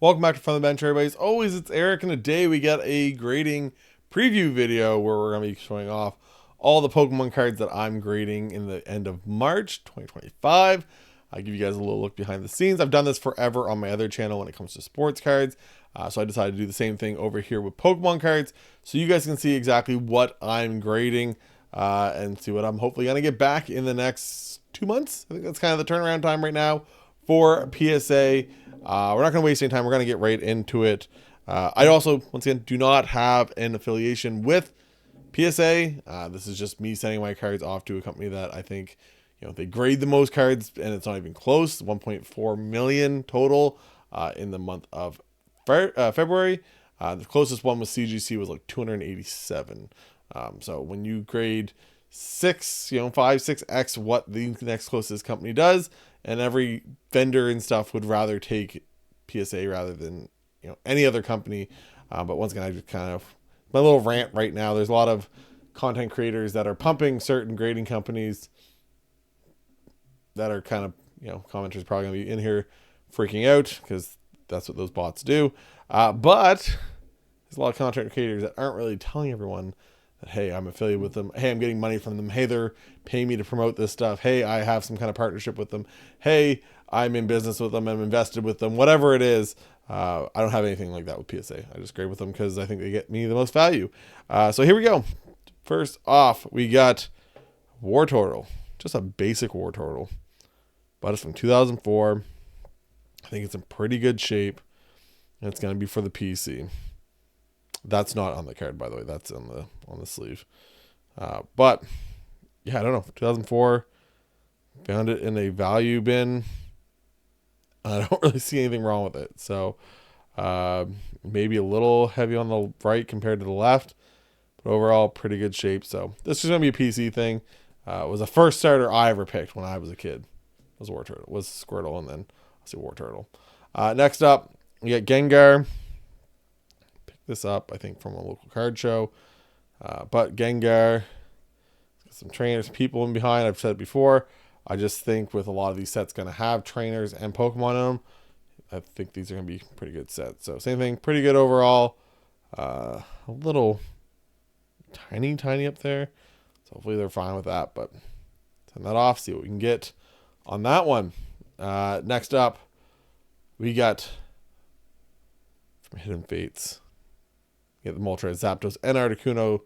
Welcome back to From the Bench, everybody. As always, it's Eric, and today we got a grading preview video where we're going to be showing off all the Pokemon cards that I'm grading in the end of March 2025. I give you guys a little look behind the scenes. I've done this forever on my other channel when it comes to sports cards, so I decided to do the same thing over here with Pokemon cards, so you guys can see exactly what I'm grading and see what I'm hopefully going to get back in the next 2 months. I think that's kind of the turnaround time right now for PSA. We're not going to waste any time. We're going to get right into it. I also, once again, do not have an affiliation with PSA. This is just me sending my cards off to a company that I think, they grade the most cards, and it's not even close. 1.4 million total in the month of February. The closest one was CGC, was like 287. So when you grade 5-6x what the next closest company does, and every vendor and stuff would rather take PSA rather than any other company. But once again, I just kind of, my little rant right now, there's a lot of content creators that are pumping certain grading companies that are kind of, commenters probably gonna be in here freaking out because that's what those bots do. But there's a lot of content creators that aren't really telling everyone that, hey, I'm affiliated with them. Hey, I'm getting money from them. Hey, they're paying me to promote this stuff. Hey, I have some kind of partnership with them. Hey, I'm in business with them. I'm invested with them. Whatever it is, I don't have anything like that with PSA. I just grade with them because I think they get me the most value. So here we go. First off, we got Wartortle. Just a basic Wartortle. But it's from 2004. I think it's in pretty good shape. And it's going to be for the PC. That's not on the card, by the way. That's on the sleeve. But yeah, I don't know. 2004, found it in a value bin. I don't really see anything wrong with it. So maybe a little heavy on the right compared to the left, but overall pretty good shape. So this is gonna be a PC thing. It was the first starter I ever picked when I was a kid. Was Squirtle, and then I'll see Wartortle. Next up, we get Gengar. This up, I think, from a local card show. But Gengar, got some trainers, people in behind. I've said it before. I just think with a lot of these sets going to have trainers and Pokemon in them, I think these are going to be pretty good sets. So same thing, pretty good overall. A little tiny up there. So hopefully they're fine with that. But send that off, see what we can get on that one. Next up, we got from Hidden Fates. You get the Moltres, Zapdos, and Articuno,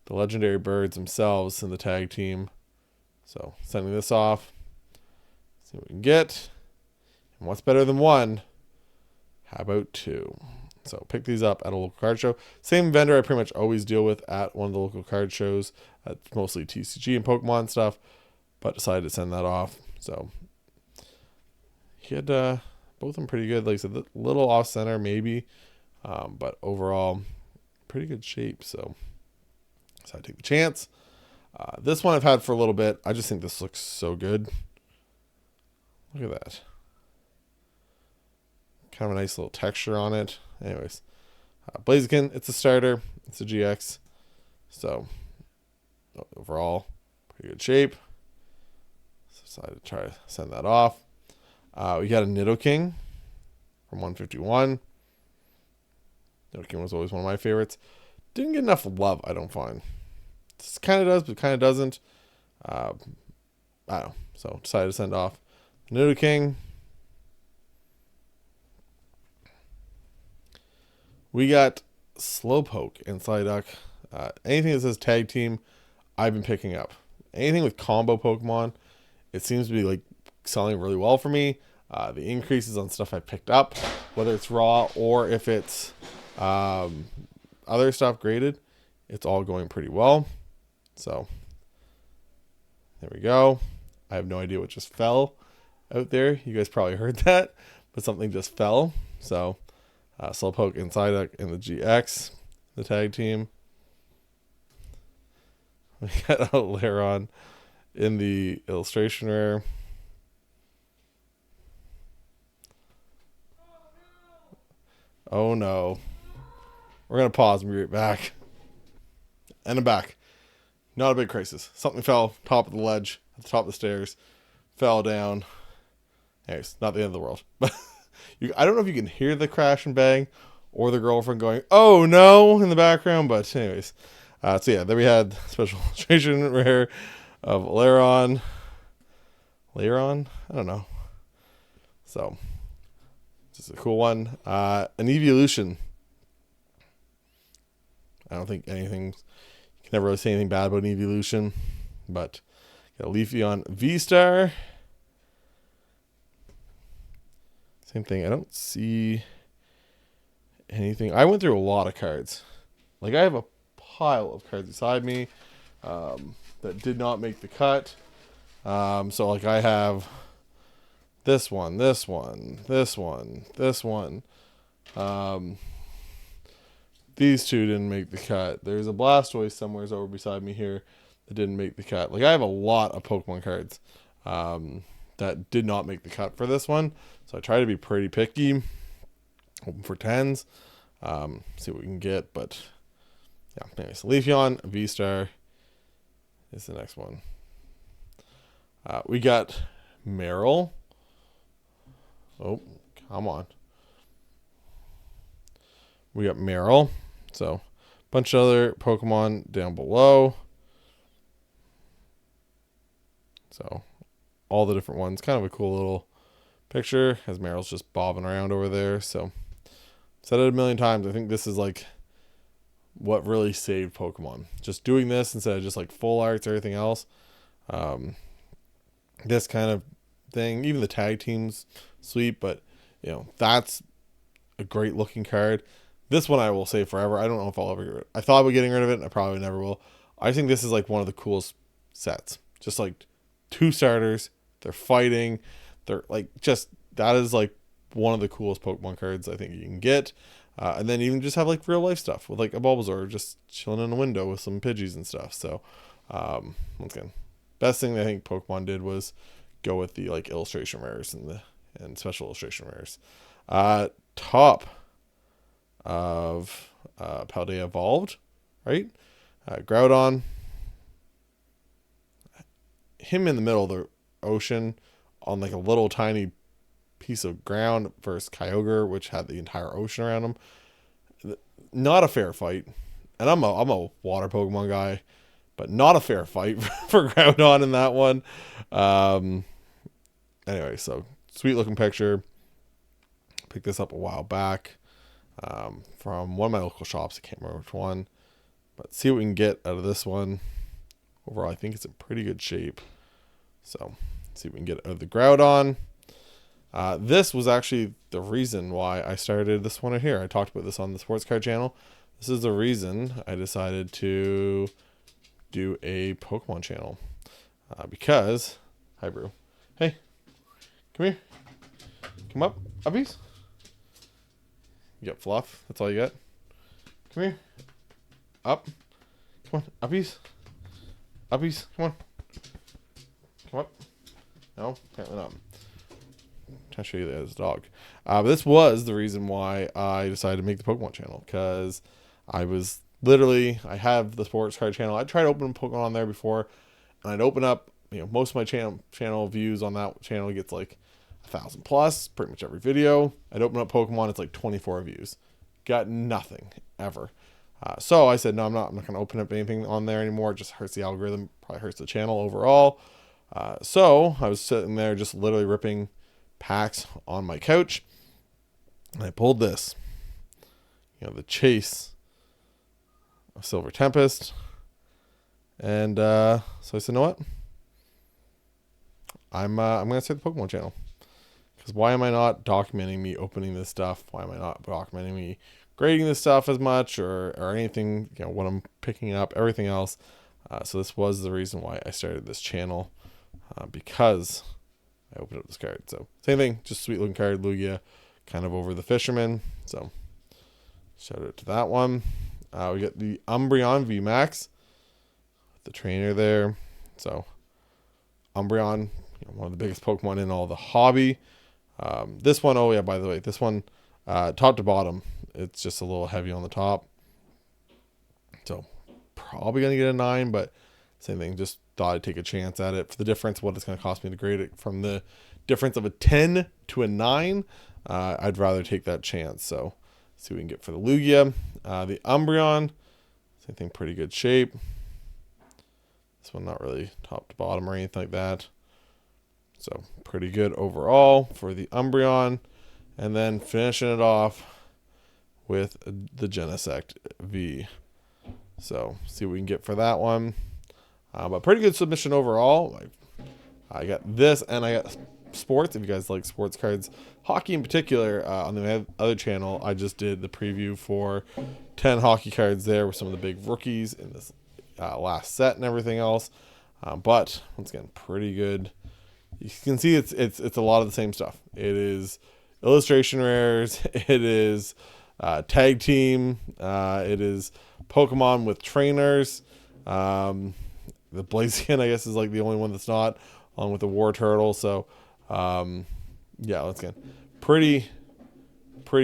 the legendary birds themselves in the tag team. So sending this off. See what we can get. And what's better than one? How about two? So pick these up at a local card show. Same vendor I pretty much always deal with at one of the local card shows. It's mostly TCG and Pokemon stuff. But decided to send that off. So he had both of them pretty good. Like I said, a little off center maybe. But overall, pretty good shape. So I take the chance. This one I've had for a little bit. I just think this looks so good. Look at that. Kind of a nice little texture on it. Anyways, Blaziken, it's a starter. It's a GX. So overall, pretty good shape. So decided to try to send that off. We got a Nidoking from 151. Nidoking was always one of my favorites. Didn't get enough love, I don't find. This kind of does, but kind of doesn't. I don't know. So decided to send off Nidoking. We got Slowpoke and Psyduck. Anything that says tag team, I've been picking up. Anything with combo Pokemon, it seems to be like selling really well for me. The increases on stuff I picked up, whether it's raw or if it's other stuff graded, it's all going pretty well. So there we go. I have no idea what just fell out there. You guys probably heard that, but something just fell. So Slowpoke and Psyduck in the GX, the tag team. We got a Lairon in the illustration rare. Oh no. We're going to pause and be right back. And I'm back. Not a big crisis. Something fell top of the ledge, at the top of the stairs, fell down. Anyways, not the end of the world. But I don't know if you can hear the crash and bang or the girlfriend going, "Oh no," in the background. But anyways, so yeah, then we had special illustration rare of Lairon. I don't know. So just a cool one. An evolution. I don't think anything. You can never really say anything bad about an evolution, but got a Leafeon V-Star. Same thing. I don't see anything. I went through a lot of cards. Like I have a pile of cards beside me that did not make the cut. So like I have this one. These two didn't make the cut. There's a Blastoise somewhere over beside me here that didn't make the cut. Like I have a lot of Pokemon cards that did not make the cut for this one. So I try to be pretty picky. Hoping for 10s. See what we can get. But yeah, anyways, Leafeon V-Star is the next one. We got Marill. Oh, come on. We got Marill. So, a bunch of other Pokemon down below. So, all the different ones. Kind of a cool little picture as Marill's just bobbing around over there. So, said it a million times. I think this is like what really saved Pokemon. Just doing this instead of just like full arts or everything else. This kind of thing, even the tag teams, sweet, but you know, that's a great looking card. This one I will save forever. I don't know if I'll ever get rid of it. I thought about getting rid of it, and I probably never will. I think this is like one of the coolest sets. Just like 2 starters. They're fighting. They're like just, that is like one of the coolest Pokemon cards I think you can get. And then even just have like real life stuff with like a Bulbasaur just chilling in a window with some Pidgeys and stuff. So once again, best thing I think Pokemon did was go with the like illustration rares and special illustration rares. Top of Paldea Evolved, right? Groudon. Him in the middle of the ocean on like a little tiny piece of ground versus Kyogre, which had the entire ocean around him. Not a fair fight. And I'm a water Pokemon guy, but not a fair fight for Groudon in that one. Anyway, so sweet looking picture. Picked this up a while back from one of my local shops. I can't remember which one, but see what we can get out of this one. Overall, I think it's in pretty good shape. So see what we can get out of the Groudon. This was actually the reason why I started this one right here. I talked about this on the Sports Card channel. This is the reason I decided to do a Pokemon channel. Because, hi Brew. Hey, come here. Come up, uppies. You got fluff. That's all you got. Come here. Up. Come on, uppies. Uppies, come on. Come up. No, apparently not. I'll show you that as a dog. But this was the reason why I decided to make the Pokemon channel, because I was literally, I have the Sports Card channel. I tried opening Pokemon on there before, and I'd open up, you know, most of my channel views on that channel gets like 1,000 plus, pretty much every video. I'd open up Pokemon, it's like 24 views. Got nothing ever. So I said, no, I'm not going to open up anything on there anymore. It just hurts the algorithm, probably hurts the channel overall. So I was sitting there just literally ripping packs on my couch, and I pulled this, you know, the Chase of Silver Tempest. And so I said, you know what? I'm going to start the Pokemon channel. Because why am I not documenting me opening this stuff? Why am I not documenting me grading this stuff as much or anything, you know, what I'm picking up, everything else. So this was the reason why I started this channel, because I opened up this card. So same thing, just sweet looking card, Lugia, kind of over the Fisherman. So shout out to that one. We got the Umbreon VMAX, the trainer there. So Umbreon, you know, one of the biggest Pokemon in all the hobby. This one, oh yeah, by the way, this one, top to bottom, it's just a little heavy on the top. So probably going to get a 9, but same thing, just thought I'd take a chance at it. For the difference, what it's going to cost me to grade it from the difference of a 10 to a 9, I'd rather take that chance. So see what we can get for the Lugia. The Umbreon, same thing, pretty good shape. This one not really top to bottom or anything like that. So pretty good overall for the Umbreon. And then finishing it off with the Genesect V. So see what we can get for that one. But pretty good submission overall. I got this, and I got sports. If you guys like sports cards, hockey in particular, on the other channel, I just did the preview for 10 hockey cards there with some of the big rookies in this last set and everything else. But once again, pretty good. You can see it's a lot of the same stuff. It is illustration rares. It is tag team. It is Pokemon with trainers. The Blaziken, I guess, is like the only one that's not, along with the War Turtle. So, yeah, once again, pretty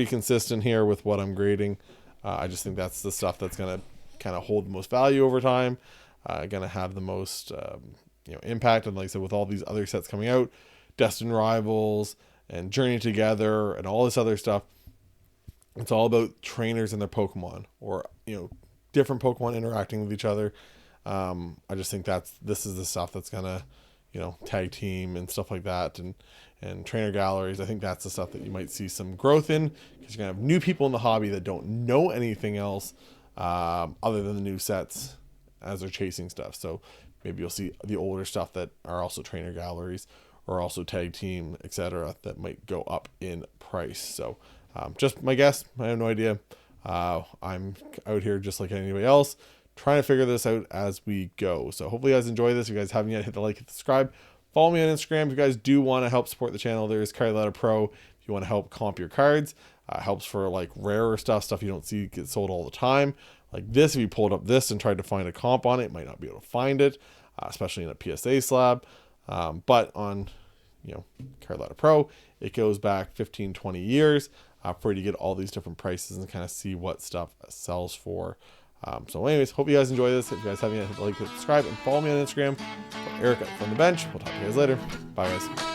consistent here with what I'm grading. I just think that's the stuff that's going to kind of hold the most value over time. Going to have the most, impact. And like I said, with all these other sets coming out, Destined Rivals and Journey Together and all this other stuff, it's all about trainers and their Pokemon, or, different Pokemon interacting with each other. I just think this is the stuff that's gonna, tag team and stuff like that, and trainer galleries. I think that's the stuff that you might see some growth in, because you're gonna have new people in the hobby that don't know anything else other than the new sets as they're chasing stuff. So maybe you'll see the older stuff that are also trainer galleries or also tag team, etc., that might go up in price. So just my guess. I have no idea. I'm out here just like anybody else, trying to figure this out as we go. So hopefully you guys enjoy this. If you guys haven't yet, hit the like, hit the subscribe. Follow me on Instagram. If you guys do want to help support the channel, there's Card Ladder Pro. If you want to help comp your cards, helps for like rarer stuff you don't see get sold all the time. Like this, if you pulled up this and tried to find a comp on it, might not be able to find it, especially in a PSA slab. But on, Card Ladder Pro, it goes back 15, 20 years for you to get all these different prices and kind of see what stuff sells for. So anyways, hope you guys enjoy this. If you guys haven't yet, hit the like, hit subscribe, and follow me on Instagram. For Eric from the bench. We'll talk to you guys later. Bye, guys.